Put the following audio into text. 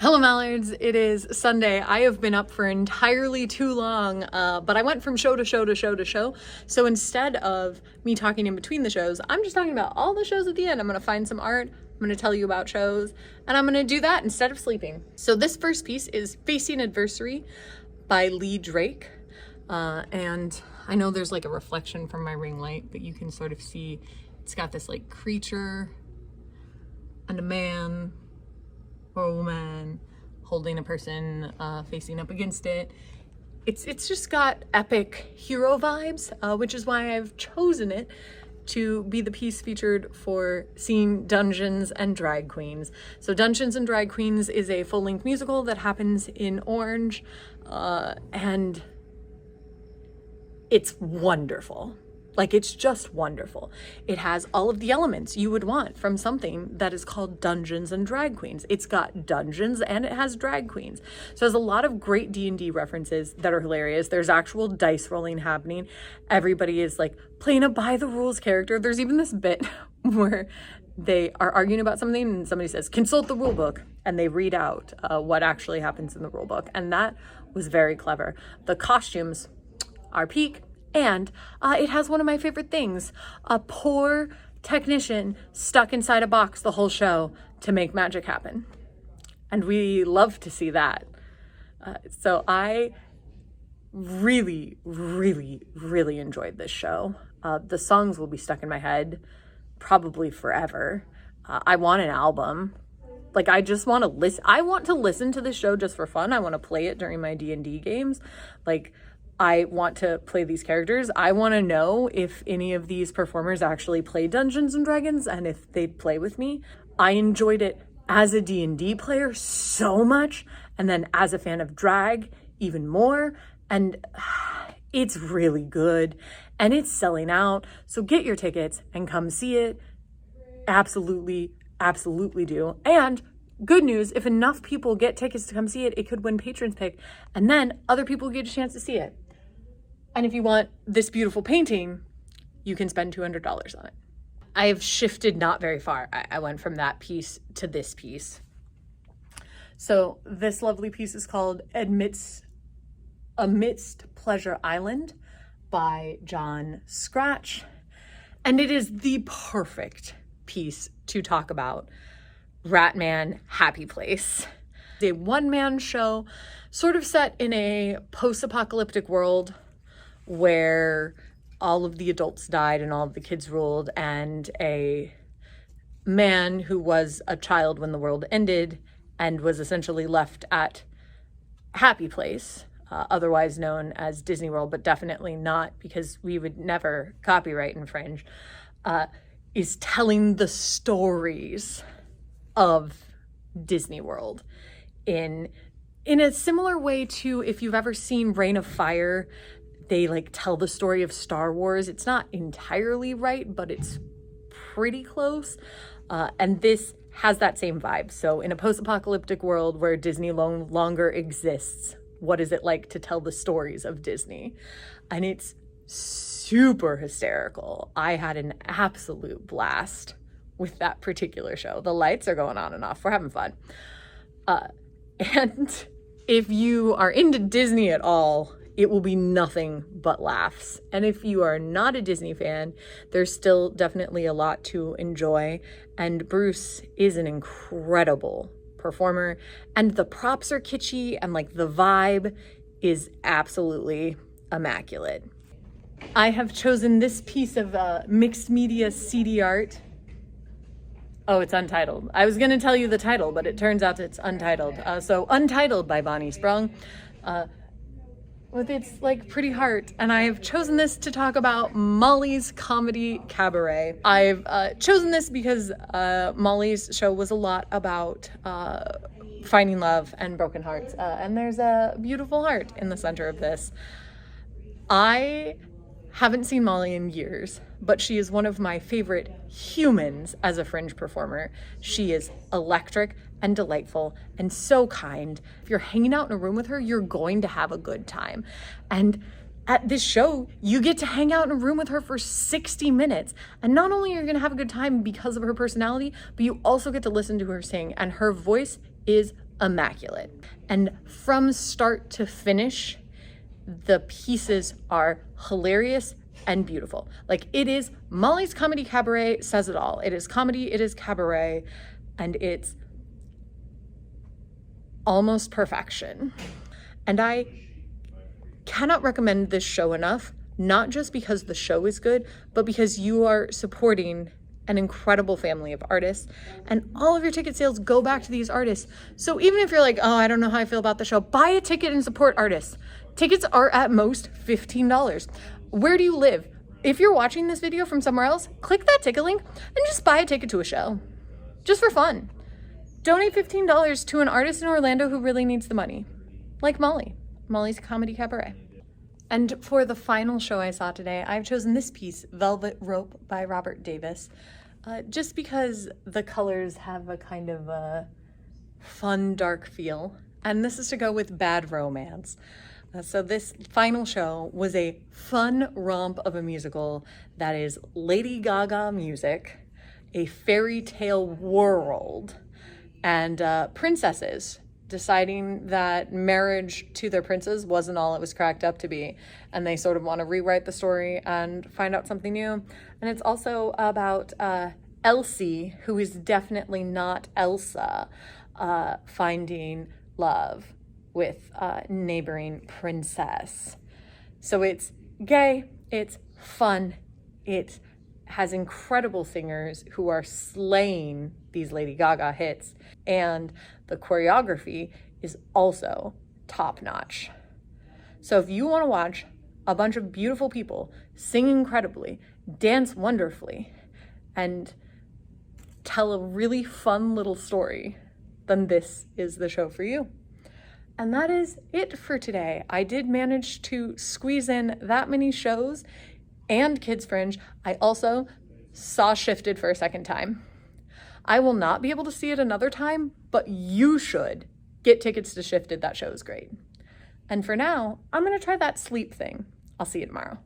Hello Mallards, it is Sunday. I have been up for entirely too long, but I went from show to show to show to show. So instead of me talking in between the shows, I'm just talking about all the shows at the end. I'm gonna find some art, I'm gonna tell you about shows, and I'm gonna do that instead of sleeping. So this first piece is Facing Adversity by Lee Drake. And I know there's like a reflection from my ring light, but you can sort of see it's got this like creature and a man or a woman holding a person facing up against it. It's just got epic hero vibes, which is why I've chosen it to be the piece featured for seeing Dungeons and Drag Queens. So Dungeons and Drag Queens is a full-length musical that happens in Orange, and it's wonderful. Like, it's just wonderful. It has all of the elements you would want from something that is called Dungeons and Drag Queens. It's got dungeons and it has drag queens. So it has a lot of great D&D references that are hilarious. There's actual dice rolling happening. Everybody is like playing a by the rules character. There's even this bit where they are arguing about something and somebody says, consult the rule book, and they read out what actually happens in the rule book. And that was very clever. The costumes are peak. And it has one of my favorite things, a poor technician stuck inside a box the whole show to make magic happen. And we love to see that. So I really, really, really enjoyed this show. The songs will be stuck in my head probably forever. I want an album. Like, I just want to listen. I want to listen to this show just for fun. I want to play it during my D&D games. Like, I want to play these characters. I want to know if any of these performers actually play Dungeons and Dragons and if they'd play with me. I enjoyed it as a D&D player so much, and then as a fan of drag even more. And it's really good and it's selling out. So get your tickets and come see it. Absolutely, absolutely do. And good news, if enough people get tickets to come see it, it could win Patrons Pick, and then other people get a chance to see it. And if you want this beautiful painting, you can spend $200 on it. I have shifted not very far. I went from that piece to this piece. So this lovely piece is called Amidst Pleasure Island by John Scratch. And it is the perfect piece to talk about Ratman Happy Place. It's a one-man show sort of set in a post-apocalyptic world where all of the adults died and all of the kids ruled, and a man who was a child when the world ended and was essentially left at Happy Place, otherwise known as Disney World, but definitely not, because we would never copyright infringe, is telling the stories of Disney World in a similar way to, if you've ever seen Reign of Fire, they like tell the story of Star Wars. It's not entirely right, but it's pretty close. And this has that same vibe. So in a post-apocalyptic world where Disney no longer exists, what is it like to tell the stories of Disney? And it's super hysterical. I had an absolute blast with that particular show. The lights are going on and off. We're having fun. And if you are into Disney at all, it will be nothing but laughs. And if you are not a Disney fan, there's still definitely a lot to enjoy. And Bruce is an incredible performer. And the props are kitschy, and like the vibe is absolutely immaculate. I have chosen this piece of mixed media CD art. Oh, it's untitled. I was going to tell you the title, but it turns out it's untitled. So Untitled by Bonnie Sprung. With its like pretty heart, and I have chosen this to talk about Molly's Comedy Cabaret. I've chosen this because Molly's show was a lot about finding love and broken hearts, and there's a beautiful heart in the center of this. I haven't seen Molly in years, but she is one of my favorite humans as a Fringe performer. She is electric and delightful and so kind. If you're hanging out in a room with her, you're going to have a good time. And at this show, you get to hang out in a room with her for 60 minutes. And not only are you going to have a good time because of her personality, but you also get to listen to her sing. And her voice is immaculate. And from start to finish, the pieces are hilarious and beautiful. Like, it is, Molly's Comedy Cabaret says it all. It is comedy, it is cabaret, and it's almost perfection. And I cannot recommend this show enough, not just because the show is good, but because you are supporting an incredible family of artists, and all of your ticket sales go back to these artists. So even if you're like, oh, I don't know how I feel about the show, buy a ticket and support artists. Tickets are at most $15. Where do you live? If you're watching this video from somewhere else, click that ticket link and just buy a ticket to a show, just for fun. Donate $15 to an artist in Orlando who really needs the money, like Molly's Comedy Cabaret. And for the final show I saw today, I've chosen this piece, Velvet Rope by Robert Davis, just because the colors have a kind of a fun, dark feel. And this is to go with Bad Romance. So this final show was a fun romp of a musical that is Lady Gaga music, a fairy tale world, and princesses deciding that marriage to their princes wasn't all it was cracked up to be, and they sort of want to rewrite the story and find out something new. And it's also about Elsie, who is definitely not Elsa, finding love with a neighboring princess. So it's gay, it's fun, it has incredible singers who are slaying these Lady Gaga hits, and the choreography is also top-notch. So if you want to watch a bunch of beautiful people sing incredibly, dance wonderfully, and tell a really fun little story, then this is the show for you. And that is it for today. I did manage to squeeze in that many shows and Kids Fringe. I also saw Shifted for a second time. I will not be able to see it another time, but you should get tickets to Shifted. That show is great. And for now, I'm going to try that sleep thing. I'll see you tomorrow.